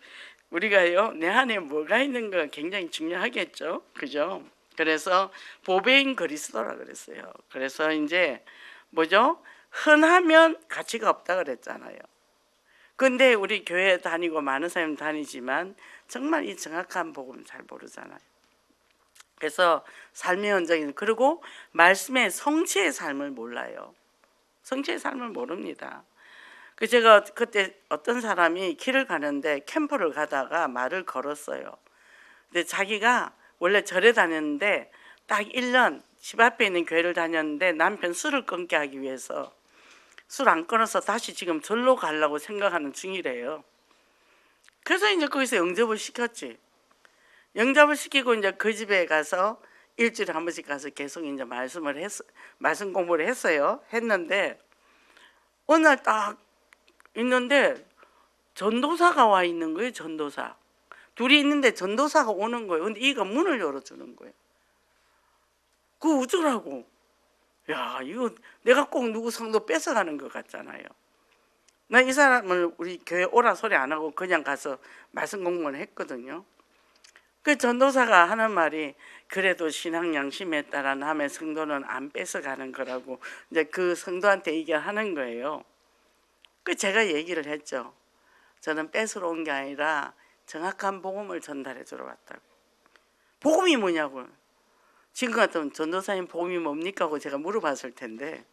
우리가요, 내 안에 뭐가 있는가 굉장히 중요하겠죠. 그죠? 그래서 보배인 그리스도라 그랬어요. 그래서 이제 뭐죠? 흔하면 가치가 없다 그랬잖아요. 근데 우리 교회 다니고 많은 사람 다니지만 정말 이 정확한 복음 잘 모르잖아요. 그래서 삶의 현장인, 그리고 말씀의 성취의 삶을 몰라요. 성취의 삶을 모릅니다. 제가 그때 어떤 사람이 길을 가는데 캠프를 가다가 말을 걸었어요. 근데 자기가 원래 절에 다녔는데 딱 1년 집 앞에 있는 교회를 다녔는데 남편 술을 끊게 하기 위해서 술 안 끊어서 다시 지금 절로 가려고 생각하는 중이래요. 그래서 이제 거기서 영접을 시켰지. 영접을 시키고 이제 그 집에 가서 일주일에 한 번씩 가서 계속 이제 말씀 공부를 했어요. 했는데 어느 날 딱 있는데 전도사가 와 있는 거예요. 전도사. 둘이 있는데 전도사가 오는 거예요. 근데 이가 문을 열어주는 거예요. 그거 어쩌라고. 야, 이거 내가 꼭 누구 성도 뺏어가는 것 같잖아요. 나 이 사람을 우리 교회 오라 소리 안 하고 그냥 가서 말씀 공부를 했거든요. 그 전도사가 하는 말이 그래도 신앙 양심에 따라 남의 성도는 안 뺏어가는 거라고 이제 그 성도한테 얘기하는 거예요. 그 제가 얘기를 했죠. 저는 뺏으러 온 게 아니라 정확한 복음을 전달해 주러 왔다고. 복음이 뭐냐고. 지금 같으면 전도사님 복음이 뭡니까 하고 제가 물어봤을 텐데,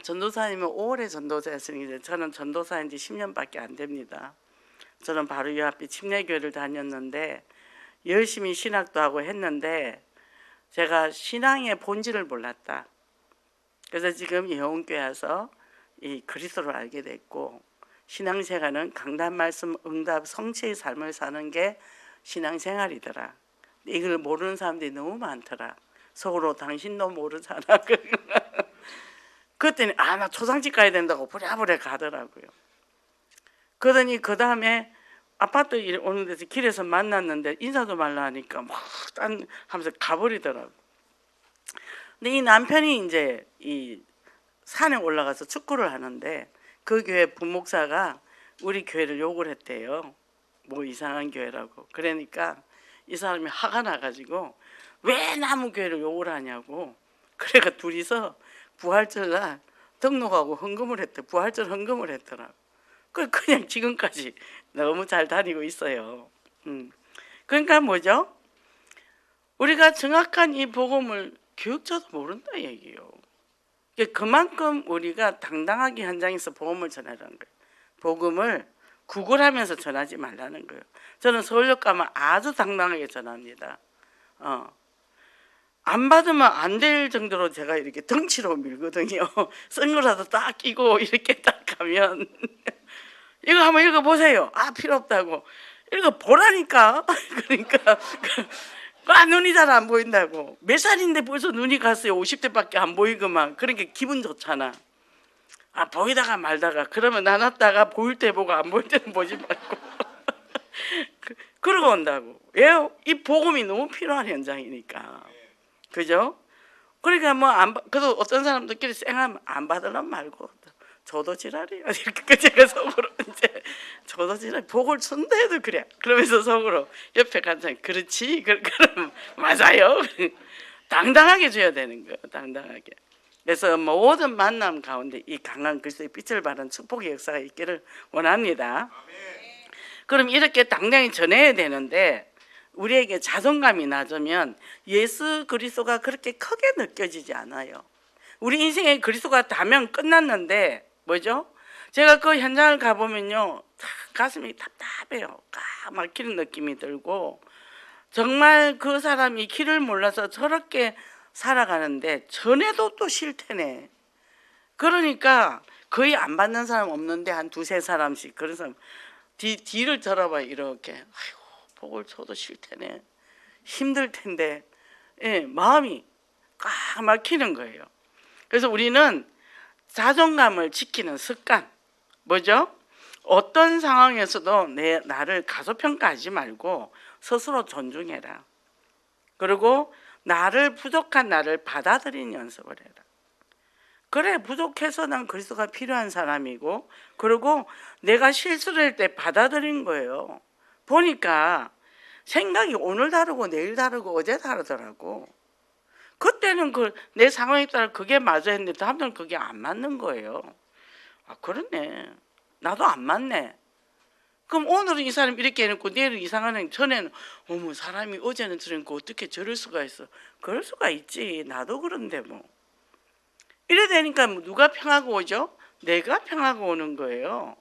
전도사님은 5월에 전도사였으니 저는 전도사인 지 10년밖에 안 됩니다. 저는 바로 이 앞에 침례교회를 다녔는데 열심히 신학도 하고 했는데 제가 신앙의 본질을 몰랐다. 그래서 지금 예원교회 와서 이 그리스도를 알게 됐고, 신앙생활은 강단 말씀 응답 성취의 삶을 사는 게 신앙생활이더라. 이걸 모르는 사람들이 너무 많더라. 속으로 당신도 모르잖아. 그랬더니 나 초상집 가야 된다고 부랴부랴 가더라고요. 그러더니 그 다음에 아파트 오는 데서 길에서 만났는데 인사도 말라 하니까 막 딴 하면서 가버리더라고. 근데 이 남편이 이제 이 산에 올라가서 축구를 하는데 그 교회 부목사가 우리 교회를 욕을 했대요. 뭐 이상한 교회라고. 그러니까 이 사람이 화가 나가지고 왜 남의 교회를 욕을 하냐고. 그래가 둘이서 부활절날 등록하고 헌금을 했대. 부활절 헌금을 했더라고. 그냥 지금까지 너무 잘 다니고 있어요. 그러니까 뭐죠? 우리가 정확한 이 복음을 교육자도 모른다 얘기예요. 그만큼 우리가 당당하게 현장에서 복음을 전하라는 거예요. 복음을 구걸하면서 전하지 말라는 거예요. 저는 서울역 가면 아주 당당하게 전합니다. 안 받으면 안 될 정도로 제가 이렇게 덩치로 밀거든요. 선글라스 딱 끼고 이렇게 딱 가면 이거 한번 읽어보세요. 필요 없다고. 읽어보라니까. 그러니까 눈이 잘 안 보인다고. 몇 살인데 벌써 눈이 갔어요. 50대밖에 안 보이고만. 그러니까 기분 좋잖아. 보이다가 말다가. 그러면 나눴다가 보일 때 보고 안 보일 때는 보지 말고. 그러고 온다고. 왜요? 이 복음이 너무 필요한 현장이니까. 그죠? 그러니까 그래도 어떤 사람들끼리 쌩하면 안 받으려면 말고. 저도 지랄이야. 이렇게 제가 속으로 이제 저도 지랄. 복을 준다 해도 그래. 그러면서 속으로 옆에 간사 그렇지. 그럼 맞아요. 당당하게 줘야 되는 거예요. 당당하게. 그래서 모든 만남 가운데 이 강한 그리스도의 빛을 발한 축복의 역사가 있기를 원합니다. 그럼 이렇게 당당히 전해야 되는데 우리에게 자존감이 낮으면 예수 그리스도가 그렇게 크게 느껴지지 않아요. 우리 인생에 그리스도가 다면 끝났는데 뭐죠? 제가 그 현장을 가보면요, 가슴이 답답해요. 꽉 막히는 느낌이 들고 정말 그 사람이 길을 몰라서 저렇게 살아가는데 전에도 또 싫대네. 그러니까 거의 안 받는 사람 없는데 한 두세 사람씩. 그래서 뒤를 돌아봐 이렇게. 아이고 복을 줘도 싫대네. 힘들 텐데. 마음이 꽉 막히는 거예요. 그래서 우리는 자존감을 지키는 습관. 뭐죠? 어떤 상황에서도 나를 가소평가하지 말고 스스로 존중해라. 그리고 부족한 나를 받아들이는 연습을 해라. 그래, 부족해서 난 그리스도가 필요한 사람이고, 그리고 내가 실수를 할 때 받아들인 거예요. 보니까 생각이 오늘 다르고 내일 다르고 어제 다르더라고. 그때는 내 상황에 따라 그게 맞아 했는데 다음날은 그게 안 맞는 거예요. 그렇네. 나도 안 맞네. 그럼 오늘은 이 사람이 이렇게 해놓고 내일은 이상하네. 전에는 어머 사람이 어제는 저러니까 어떻게 저럴 수가 있어. 그럴 수가 있지. 나도 그런데 뭐. 이래 되니까 누가 평하고 오죠? 내가 평하고 오는 거예요.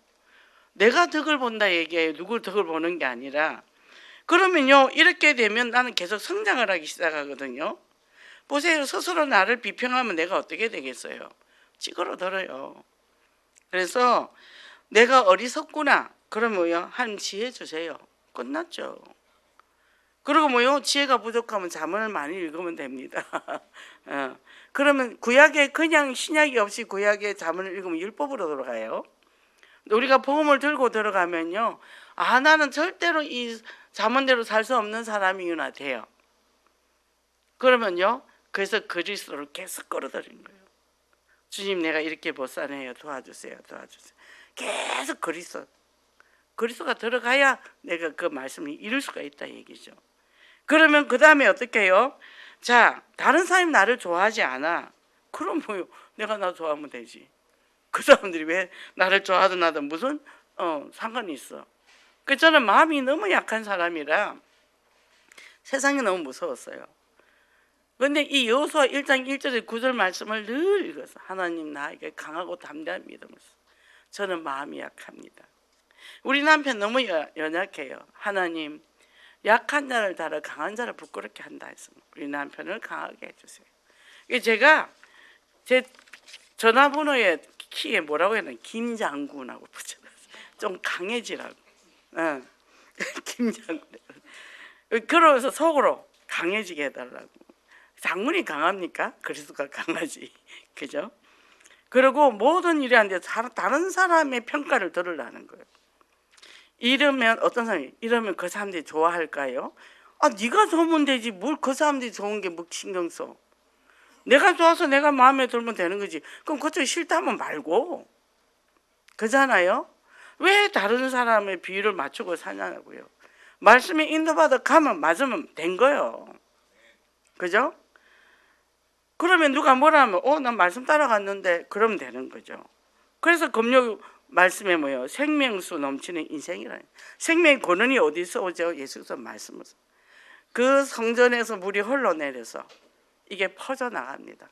내가 덕을 본다 얘기해요. 누구 덕을 보는 게 아니라. 그러면요 이렇게 되면 나는 계속 성장을 하기 시작하거든요. 보세요. 스스로 나를 비평하면 내가 어떻게 되겠어요? 찌그러들어요. 그래서 내가 어리석구나. 그러면 한 지혜 주세요. 끝났죠. 그리고 지혜가 부족하면 자문을 많이 읽으면 됩니다. 그러면 구약에 그냥 신약이 없이 구약에 자문을 읽으면 율법으로 들어가요. 우리가 복음을 들고 들어가면요. 나는 절대로 이 자문대로 살 수 없는 사람이구나 돼요. 그러면요. 그래서 그리스도를 계속 끌어들이는 거예요. 주님 내가 이렇게 못 사네요. 도와주세요. 계속 그리스도가 들어가야 내가 그 말씀을 이룰 수가 있다 얘기죠. 그러면 그 다음에 어떻게 해요? 자, 다른 사람이 나를 좋아하지 않아. 그럼 내가 나 좋아하면 되지. 그 사람들이 왜 나를 좋아하든 하든 무슨 상관이 있어. 저는 마음이 너무 약한 사람이라 세상이 너무 무서웠어요. 그런데 이 여호수아 1장 1절의 9절 말씀을 늘 읽어서 하나님 나에게 강하고 담대한 믿음을 써. 저는 마음이 약합니다. 우리 남편 너무 연약해요. 하나님 약한 자를 다뤄 강한 자를 부끄럽게 한다 했습니다. 우리 남편을 강하게 해주세요. 이게 제가 제 전화번호에 키에 뭐라고 해야 되나 김장군하고 붙여놨어요. 좀 강해지라고. 응. 김장군. 그러면서 속으로 강해지게 해달라고. 장군이 강합니까? 그리스도가 강하지. 그죠? 그리고 모든 일이 안 돼 다른 사람의 평가를 들으려는 거예요. 이러면 어떤 사람이 이러면 그 사람들이 좋아할까요? 아, 네가 좋으면 되지. 뭘 그 사람들이 좋은 게 뭐 신경 써. 내가 좋아서 내가 마음에 들면 되는 거지. 그럼 그쪽 싫다면 말고. 그잖아요. 왜 다른 사람의 비율을 맞추고 사냐고요. 말씀에 인도받아 가면 맞으면 된 거예요. 그죠? 그러면 누가 뭐라 하면 난 말씀 따라갔는데 그러면 되는 거죠. 그래서 금요 말씀에 뭐예요? 생명수 넘치는 인생이라니. 생명의 권한이 어디서 오죠? 예수께서 말씀으로서. 그 성전에서 물이 흘러내려서 이게 퍼져나갑니다.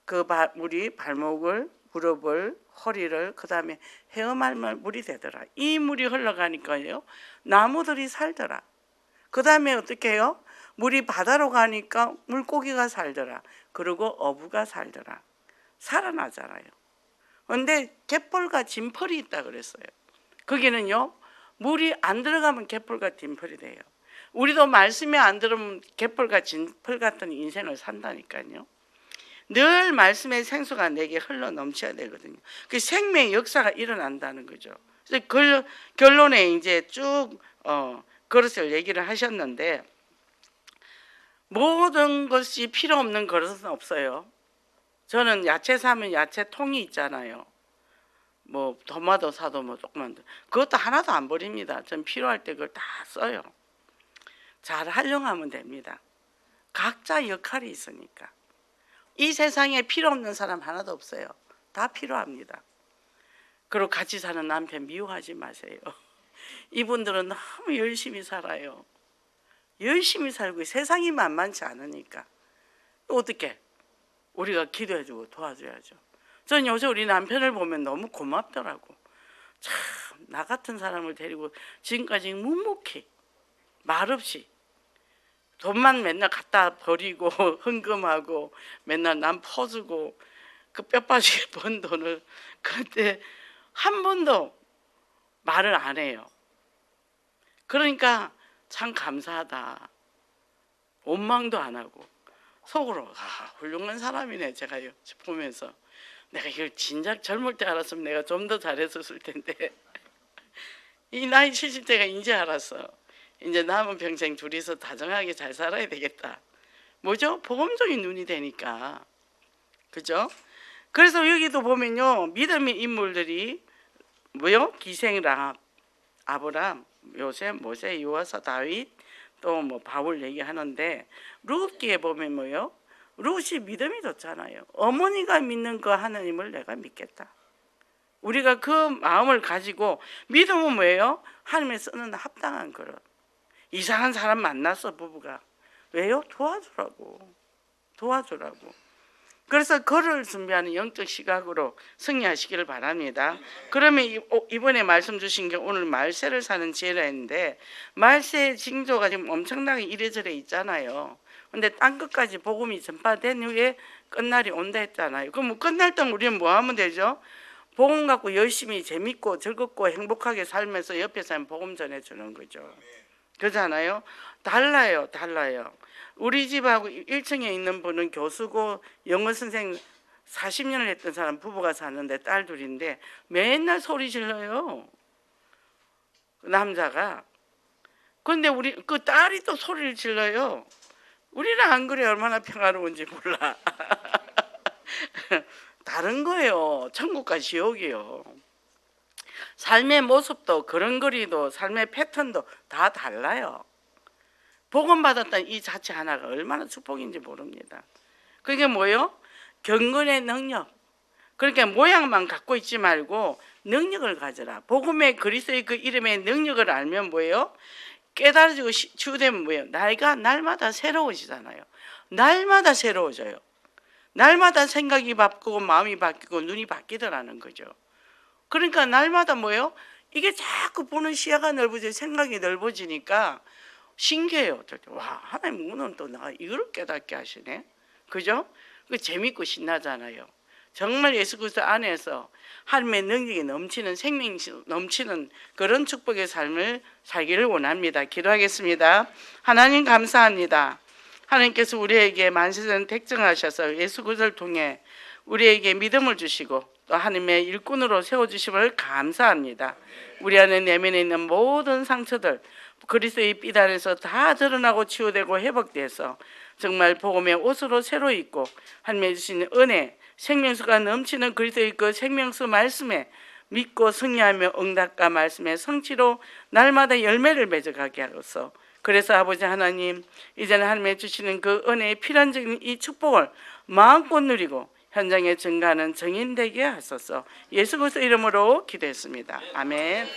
그 물이 발목을, 무릎을, 허리를, 그 다음에 헤엄할만 물이 되더라. 이 물이 흘러가니까요, 나무들이 살더라. 그 다음에 어떻게 해요? 물이 바다로 가니까 물고기가 살더라. 그리고 어부가 살더라. 살아나잖아요. 그런데 갯벌과 진펄이 있다 그랬어요. 거기는요, 물이 안 들어가면 갯벌과 진펄이 돼요. 우리도 말씀이 안 들으면 갯벌과 진펄 같은 인생을 산다니까요. 늘 말씀의 생수가 내게 흘러 넘쳐야 되거든요. 그 생명의 역사가 일어난다는 거죠. 그래서 결론에 이제 쭉 그릇을 얘기를 하셨는데, 모든 것이 필요 없는 그릇은 없어요. 저는 야채 사면 야채 통이 있잖아요. 뭐 토마토 사도 뭐 조그만 그것도 하나도 안 버립니다. 전 필요할 때 그걸 다 써요. 잘 활용하면 됩니다. 각자 역할이 있으니까. 이 세상에 필요 없는 사람 하나도 없어요. 다 필요합니다. 그리고 같이 사는 남편 미워하지 마세요. 이분들은 너무 열심히 살아요. 열심히 살고 세상이 만만치 않으니까. 어떻게? 우리가 기도해주고 도와줘야죠. 저는 요새 우리 남편을 보면 너무 고맙더라고. 참, 나 같은 사람을 데리고 지금까지 묵묵히 말없이 돈만 맨날 갖다 버리고 헌금하고 맨날 남 퍼주고 그 뼈빠지게 번 돈을 그때 한 번도 말을 안 해요. 그러니까 참 감사하다. 원망도 안 하고 속으로 훌륭한 사람이네. 제가 보면서 내가 이걸 진작 젊을 때 알았으면 내가 좀 더 잘했었을 텐데 이 나이 70대가 이제 알았어. 이제 남은 평생 둘이서 다정하게 잘 살아야 되겠다. 뭐죠? 복음적인 눈이 되니까. 그죠? 그래서 여기도 보면요, 믿음의 인물들이 뭐요? 기생 라합, 아브람, 요셉, 모세, 요아사, 다윗, 또 뭐 바울 얘기하는데, 룻기에 보면 뭐요? 룻이 믿음이 좋잖아요. 어머니가 믿는 그 하나님을 내가 믿겠다. 우리가 그 마음을 가지고, 믿음은 뭐예요? 하나님의 쓰는 합당한 그릇. 이상한 사람 만났어, 부부가. 왜요? 도와주라고. 그래서 그를 준비하는 영적 시각으로 승리하시기를 바랍니다. 그러면 이번에 말씀 주신 게 오늘 말세를 사는 지혜라 했는데, 말세의 징조가 지금 엄청나게 이래저래 있잖아요. 근데 땅끝까지 복음이 전파된 후에 끝날이 온다 했잖아요. 그럼 끝날 때 우리는 뭐 하면 되죠? 복음 갖고 열심히 재밌고 즐겁고 행복하게 살면서 옆에 사람 복음 전해주는 거죠. 그렇잖아요. 달라요. 우리 집하고 1층에 있는 분은 교수고 영어 선생 40년을 했던 사람 부부가 사는데 딸 둘인데 맨날 소리 질러요. 남자가. 그런데 우리 그 딸이 또 소리를 질러요. 우리는 안 그래. 얼마나 평화로운지 몰라. 다른 거예요. 천국과 지옥이요. 삶의 모습도 걸음걸이도 삶의 패턴도 다 달라요. 복음 받았다는 이 자체 하나가 얼마나 축복인지 모릅니다. 그게 뭐예요? 경건의 능력. 그러니까 모양만 갖고 있지 말고 능력을 가져라. 복음의 그리스도의 그 이름의 능력을 알면 뭐예요? 깨달아지고 치유되면 뭐예요? 나이가 날마다 새로워지잖아요. 날마다 새로워져요. 날마다 생각이 바뀌고 마음이 바뀌고 눈이 바뀌더라는 거죠. 그러니까 날마다 뭐예요? 이게 자꾸 보는 시야가 넓어지고 생각이 넓어지니까 신기해요. 어떨 때. 와, 하나님 오늘 또 나 이걸 깨닫게 하시네. 그죠? 그 재밌고 신나잖아요. 정말 예수 그리스도 안에서 하나님의 능력이 넘치는 생명이 넘치는 그런 축복의 삶을 살기를 원합니다. 기도하겠습니다. 하나님 감사합니다. 하나님께서 우리에게 만세전 택정하셔서 예수 그리스도를 통해 우리에게 믿음을 주시고 또 하나님의 일꾼으로 세워주심을 감사합니다. 우리 안에 내면에 있는 모든 상처들 그리스도의 피 안에서 다 드러나고 치유되고 회복돼서 정말 복음의 옷으로 새로 입고 하나님의 주신 은혜 생명수가 넘치는 그리스도의 그 생명수 말씀에 믿고 승리하며 응답과 말씀의 성취로 날마다 열매를 맺어가게 하소서. 그래서 아버지 하나님 이제는 하나님의 주시는 그 은혜의 필연적인 이 축복을 마음껏 누리고 현장에 증가하는 증인 되게 하소서. 예수 그리스도 이름으로 기도했습니다. 아멘.